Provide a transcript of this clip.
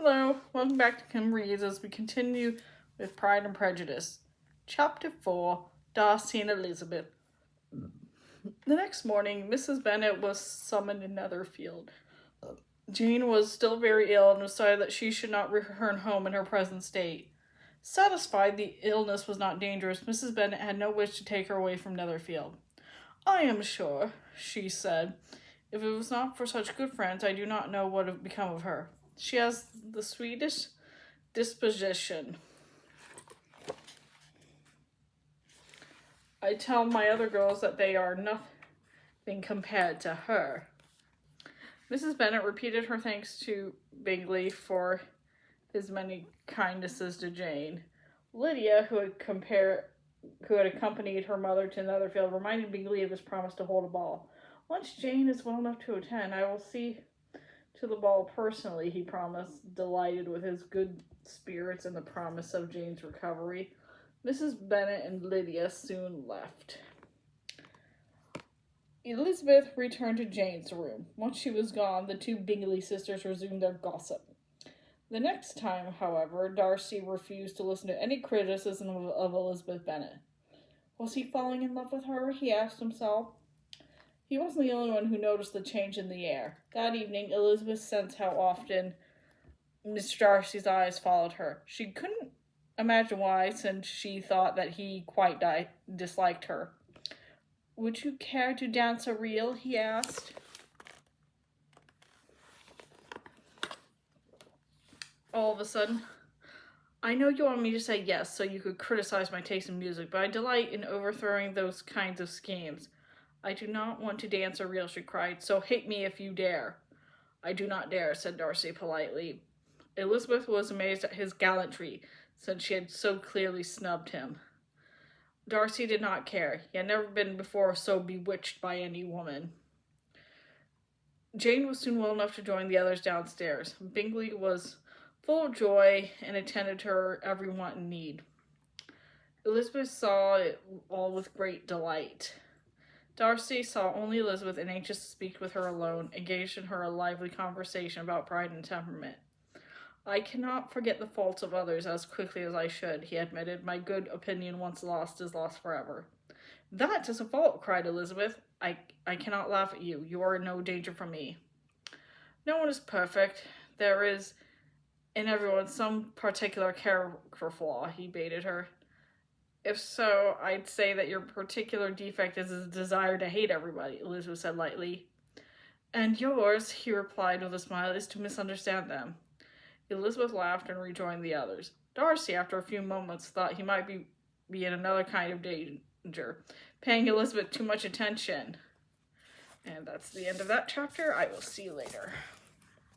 Hello, welcome back to Kim Reads as we continue with Pride and Prejudice. Chapter 4, Darcy and Elizabeth. The next morning, Mrs. Bennet was summoned in Netherfield. Jane was still very ill and decided that she should not return home in her present state. Satisfied the illness was not dangerous, Mrs. Bennet had no wish to take her away from Netherfield. "I am sure," she said, "if it was not for such good friends, I do not know what would become of her. She has the sweetest disposition. I tell my other girls that they are nothing compared to her." Mrs. Bennet repeated her thanks to Bingley for his many kindnesses to Jane. Lydia, who had accompanied her mother to Netherfield, reminded Bingley of his promise to hold a ball. "Once Jane is well enough to attend, I will see to the ball personally," he promised, delighted with his good spirits and the promise of Jane's recovery. Mrs. Bennet and Lydia soon left. Elizabeth returned to Jane's room. Once she was gone, the two Bingley sisters resumed their gossip. The next time, however, Darcy refused to listen to any criticism of Elizabeth Bennet. Was he falling in love with her? He asked himself. He wasn't the only one who noticed the change in the air. That evening, Elizabeth sensed how often Miss Darcy's eyes followed her. She couldn't imagine why, since she thought that he quite disliked her. "Would you care to dance a reel?" he asked. All of a sudden, "I know you want me to say yes so you could criticize my taste in music, but I delight in overthrowing those kinds of schemes." "I do not want to dance a reel," she cried, "so hate me if you dare." "I do not dare," said Darcy politely. Elizabeth was amazed at his gallantry, since she had so clearly snubbed him. Darcy did not care. He had never been before so bewitched by any woman. Jane was soon well enough to join the others downstairs. Bingley was full of joy and attended to her every want and need. Elizabeth saw it all with great delight. Darcy saw only Elizabeth and, anxious to speak with her alone, engaged in her a lively conversation about pride and temperament. "I cannot forget the faults of others as quickly as I should," he admitted. "My good opinion once lost is lost forever." "That is a fault," cried Elizabeth. I cannot laugh at you. You are in no danger from me." "No one is perfect. There is in everyone some particular character flaw," he baited her. "If so, I'd say that your particular defect is a desire to hate everybody," Elizabeth said lightly. "And yours," he replied with a smile, "is to misunderstand them." Elizabeth laughed and rejoined the others. Darcy, after a few moments, thought he might be in another kind of danger, paying Elizabeth too much attention. And that's the end of that chapter. I will see you later.